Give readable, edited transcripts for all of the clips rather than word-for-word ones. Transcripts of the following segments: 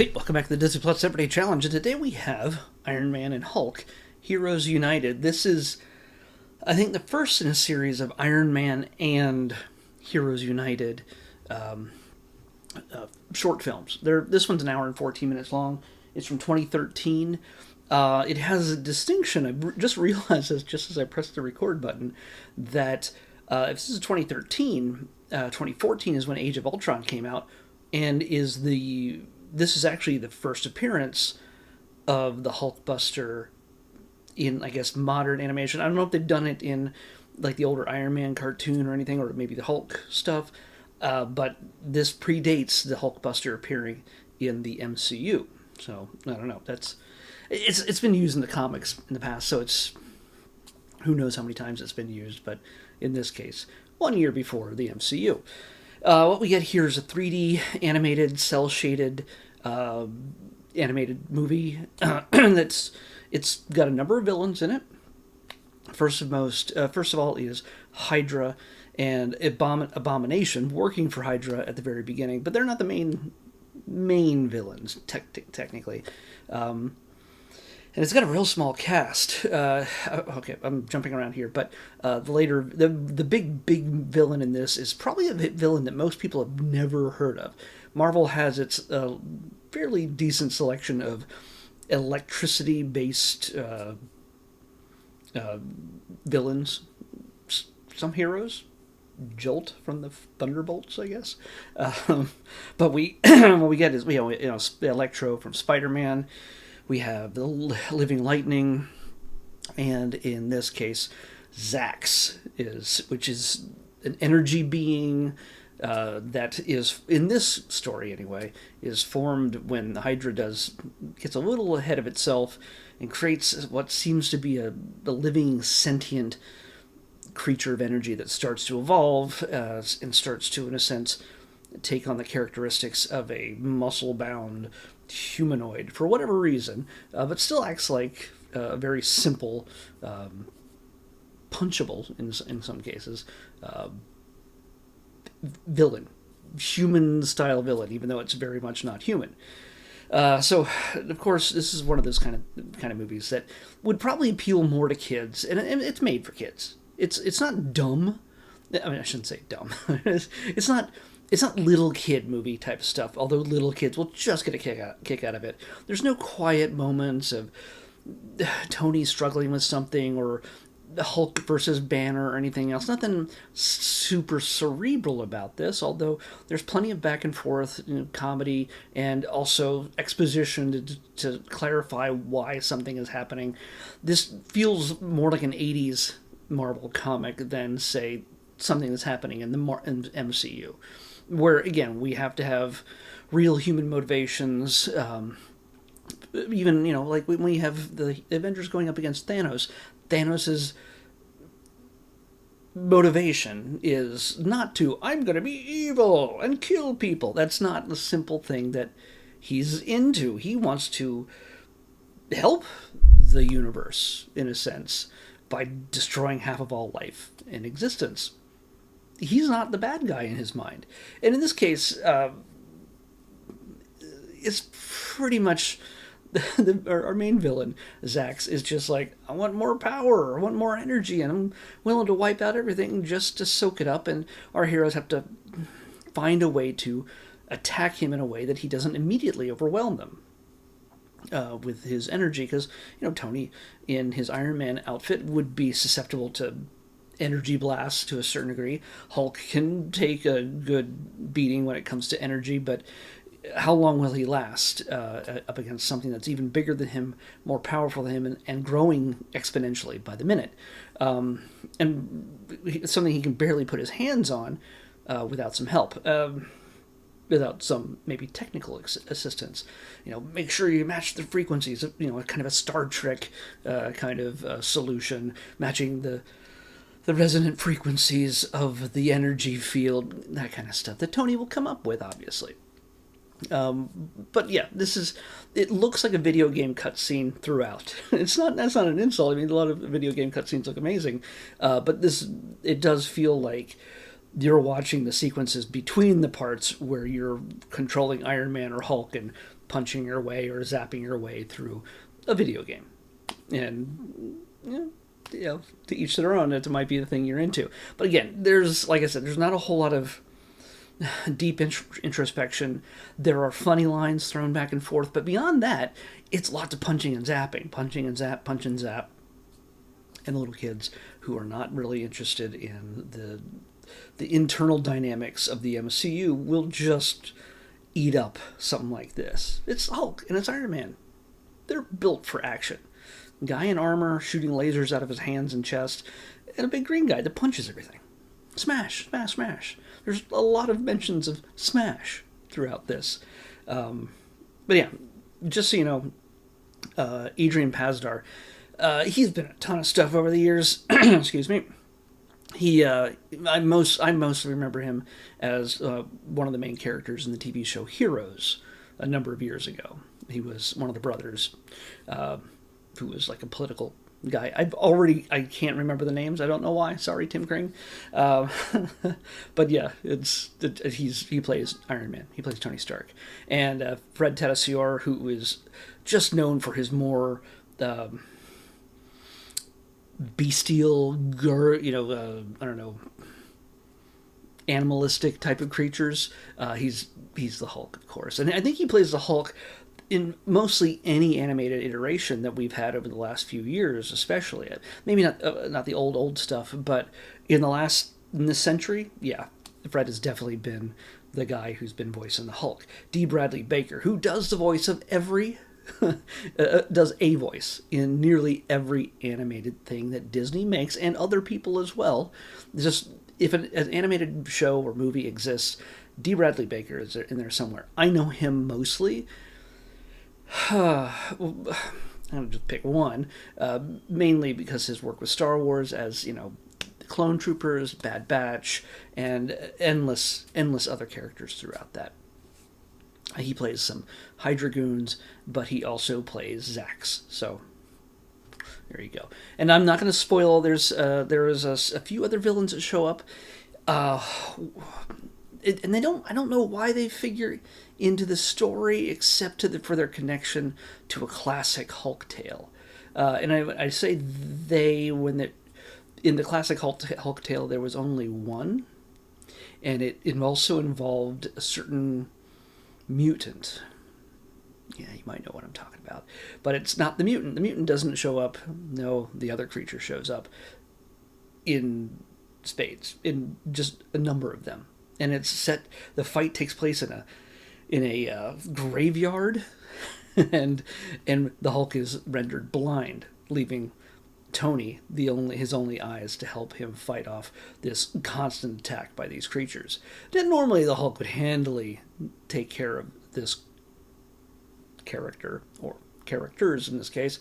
Hey, welcome back to the Disney Plus 7-Day Challenge, and today we have Iron Man and Hulk, Heroes United. This is, I think, the first in a series of Iron Man and Heroes United short films. This one's an hour and 14 minutes long. It's from 2013. It has a distinction. I just realized this just as I pressed the record button that if this is 2013, 2014 is when Age of Ultron came out, and this is actually the first appearance of the Hulkbuster in, I guess, modern animation. I don't know if they've done it in like the older Iron Man cartoon or anything, or maybe the Hulk stuff, but this predates the Hulkbuster appearing in the MCU. So I don't know. It's been used in the comics in the past, so it's who knows how many times it's been used, but in this case, 1 year before the MCU. What we get here is a 3D animated, cel-shaded animated movie it's got a number of villains in it. First of all is Hydra and Abomination working for Hydra at the very beginning, but they're not the main villains technically. And it's got a real small cast. Okay, I'm jumping around here, but the big villain in this is probably a villain that most people have never heard of. Marvel has its fairly decent selection of electricity-based villains. Some heroes, Jolt from the Thunderbolts, I guess. But what we get is Electro from Spider-Man. We have the Living Lightning, and in this case, Zax which is an energy being that is, in this story anyway, is formed when Hydra gets a little ahead of itself and creates what seems to be a living, sentient creature of energy that starts to evolve and starts to, in a sense, take on the characteristics of a muscle-bound humanoid for whatever reason, but still acts like a very simple, punchable in some cases, villain, human-style villain, even though it's very much not human. So, of course, this is one of those kind of movies that would probably appeal more to kids, and it's made for kids. It's not dumb. I mean, I shouldn't say dumb. It's not little kid movie type stuff, although little kids will just get a kick out of it. There's no quiet moments of Tony struggling with something, or the Hulk versus Banner or anything else. Nothing super cerebral about this, although there's plenty of back and forth, comedy, and also exposition to clarify why something is happening. This feels more like an 80s Marvel comic than, say, something that's happening in the MCU. Where, again, we have to have real human motivations. Even, like when we have the Avengers going up against Thanos, Thanos' motivation is not I'm going to be evil and kill people. That's not the simple thing that he's into. He wants to help the universe, in a sense, by destroying half of all life in existence. He's not the bad guy in his mind. And in this case, it's pretty much our main villain, Zax, is just like, I want more power, I want more energy, and I'm willing to wipe out everything just to soak it up, and our heroes have to find a way to attack him in a way that he doesn't immediately overwhelm them with his energy, because, Tony, in his Iron Man outfit, would be susceptible to energy blasts to a certain degree. Hulk can take a good beating when it comes to energy, but how long will he last up against something that's even bigger than him, more powerful than him, and growing exponentially by the minute? And something he can barely put his hands on without some help. Without some maybe technical assistance. Make sure you match the frequencies, kind of a Star Trek kind of solution, matching the resonant frequencies of the energy field, that kind of stuff that Tony will come up with, obviously. But yeah, it looks like a video game cutscene throughout. That's not an insult. I mean, a lot of video game cutscenes look amazing, but it does feel like you're watching the sequences between the parts where you're controlling Iron Man or Hulk and punching your way or zapping your way through a video game. And to each their own. It might be the thing you're into. But again, there's, like I said, there's not a whole lot of deep introspection. There are funny lines thrown back and forth, but beyond that, it's lots of punching and zapping, punching and zap, punch and zap. And the little kids who are not really interested in the internal dynamics of the MCU will just eat up something like this. It's Hulk and it's Iron Man. They're built for action. Guy in armor shooting lasers out of his hands and chest, and a big green guy that punches everything. Smash, smash, smash. There's a lot of mentions of smash throughout this. But yeah, just so you know, Adrian Pasdar, he's been a ton of stuff over the years. Excuse me. I mostly remember him as one of the main characters in the TV show Heroes a number of years ago. He was one of the brothers who was like a political guy. I can't remember the names. I don't know why. Sorry, Tim Crane. But yeah, he plays Iron Man. He plays Tony Stark. And Fred Tatasciore, who is just known for his more bestial, I don't know, animalistic type of creatures. He's the Hulk, of course. And I think he plays the Hulk in mostly any animated iteration that we've had over the last few years, especially. Maybe not the old stuff, but in this century, yeah, Fred has definitely been the guy who's been voicing the Hulk. D. Bradley Baker, who does the voice of does a voice in nearly every animated thing that Disney makes, and other people as well. Just if an animated show or movie exists, D. Bradley Baker is in there somewhere. I know him mostly. I'm going to just pick one, mainly because his work with Star Wars as, Clone Troopers, Bad Batch, and endless other characters throughout that. He plays some Hydra goons, but he also plays Zax. So there you go. And I'm not going to spoil. There is a few other villains that show up, and they don't. I don't know why they figure into the story except for their connection to a classic Hulk tale. And I say they when in the classic Hulk tale there was only one, and it also involved a certain mutant. Yeah, you might know what I'm talking about. But it's not the mutant. The mutant doesn't show up. No, the other creature shows up in spades, in just a number of them. And it's set, the fight takes place in a graveyard, and the Hulk is rendered blind, leaving Tony his only eyes to help him fight off this constant attack by these creatures. Then normally the Hulk would handily take care of this character, or characters in this case,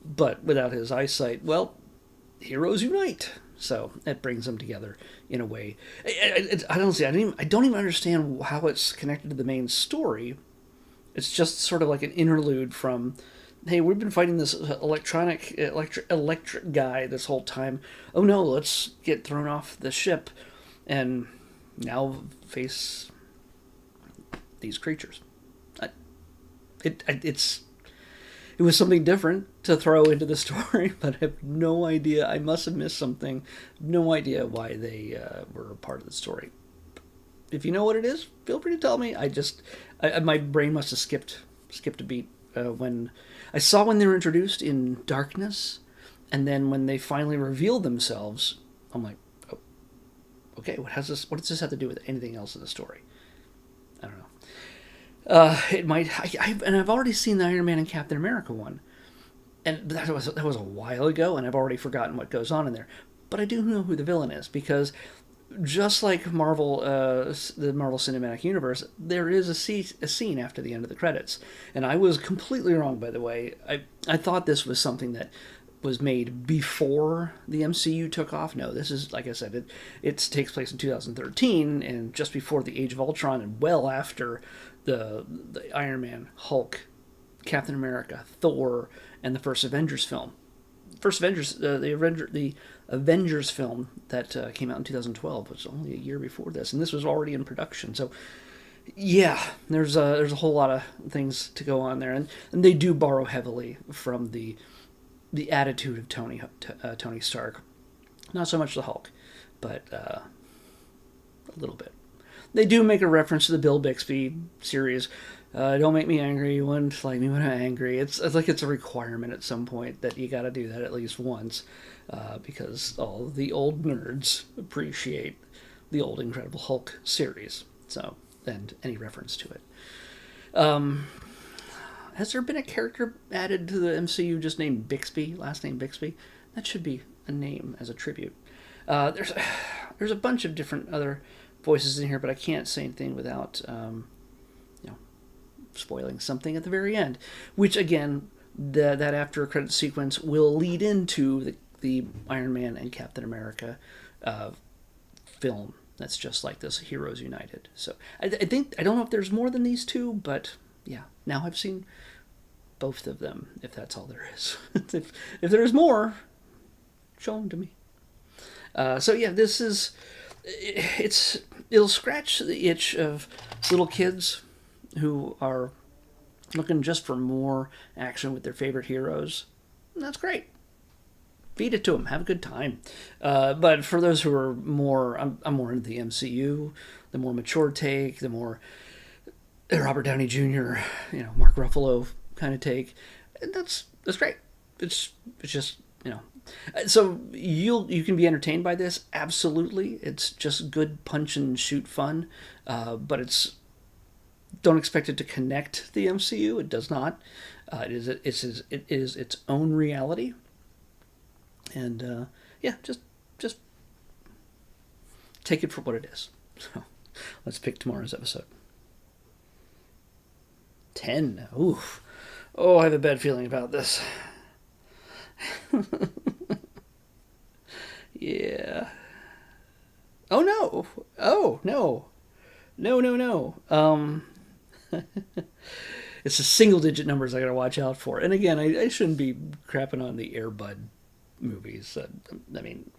but without his eyesight, well, heroes unite. So that brings them together in a way. I don't even understand how it's connected to the main story. It's just sort of like an interlude from, hey, we've been fighting this electric guy this whole time. Oh no, let's get thrown off the ship and now face these creatures. It was something different to throw into the story, but I have no idea. I must have missed something. No idea why they were a part of the story. If you know what it is, feel free to tell me. My brain must have skipped a beat when I saw when they were introduced in Darkness, and then when they finally revealed themselves, I'm like, oh, okay, what does this have to do with anything else in the story? I don't know. It might, and I've already seen the Iron Man and Captain America one, and that was a while ago, and I've already forgotten what goes on in there. But I do know who the villain is, because just like Marvel, the Marvel Cinematic Universe, there is a scene after the end of the credits, and I was completely wrong, by the way. I thought this was something that was made before the MCU took off. No, this is, like I said, it takes place in 2013, and just before the Age of Ultron, and well after the Iron Man, Hulk, Captain America, Thor, and the first Avengers film. first Avengers, the Avengers film that came out in 2012 was only a year before this, and this was already in production. So yeah, there's a whole lot of things to go on there, and they do borrow heavily from the attitude of Tony Stark. Not so much the Hulk, but a little bit. They do make a reference to the Bill Bixby series. Don't make me angry. You wouldn't like me when I'm angry. It's like it's a requirement at some point that you got to do that at least once, because all the old nerds appreciate the old Incredible Hulk series. So, and any reference to it. Has there been a character added to the MCU just named Bixby, last name Bixby? That should be a name as a tribute. There's a bunch of different other voices in here, but I can't say anything without spoiling something at the very end. Which again, that after credit sequence will lead into the Iron Man and Captain America film. That's just like this, Heroes United. So I think, I don't know if there's more than these two, but yeah, now I've seen both of them, if that's all there is. if there's more, show them to me. So yeah, this is, it'll scratch the itch of little kids who are looking just for more action with their favorite heroes. And that's great. Feed it to them. Have a good time. But for those who are more, I'm more into the MCU, the more mature take, the more Robert Downey Jr., Mark Ruffalo kind of take. And that's great. It's just, So you can be entertained by this. Absolutely. It's just good punch and shoot fun. But don't expect it to connect the MCU. It does not. It is its own reality. And yeah, just take it for what it is. So let's pick tomorrow's episode. 10. Oof. Oh, I have a bad feeling about this. Yeah. Oh no. Oh no. No. It's the single digit numbers I gotta watch out for. And again, I shouldn't be crapping on the Air Bud movies. I mean,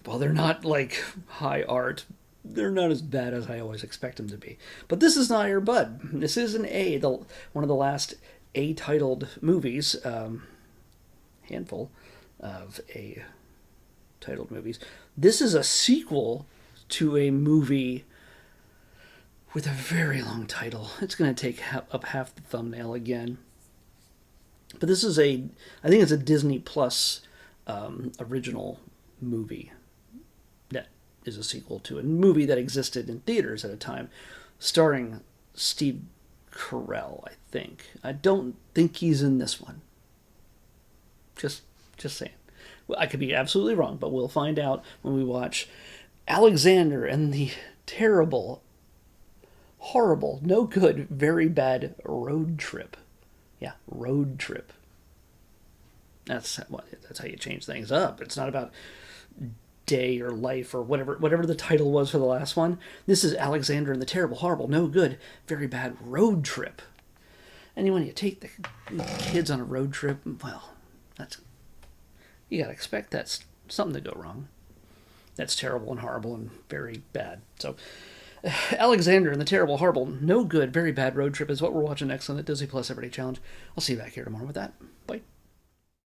while they're not like high art, they're not as bad as I always expect them to be. But this is not Air Bud. This is one of the last A-titled movies, handful of A-titled movies. This is a sequel to a movie with a very long title. It's going to take up half the thumbnail again. But this is I think it's a Disney Plus original movie that is a sequel to a movie that existed in theaters at a time, starring Steve Carell, I think. I don't think he's in this one. Just saying. Well, I could be absolutely wrong, but we'll find out when we watch Alexander and the terrible, horrible, no good, very bad road trip. Yeah, road trip. That's how you change things up. It's not about day or life or whatever the title was for the last one. This is Alexander and the terrible, horrible, no good, very bad road trip. And when you take the kids on a road trip, well, you gotta expect that's something to go wrong. That's terrible and horrible and very bad. So Alexander and the terrible, horrible, no good, very bad road trip is what we're watching next on the Disney Plus Everyday Challenge. I'll see you back here tomorrow with that. Bye.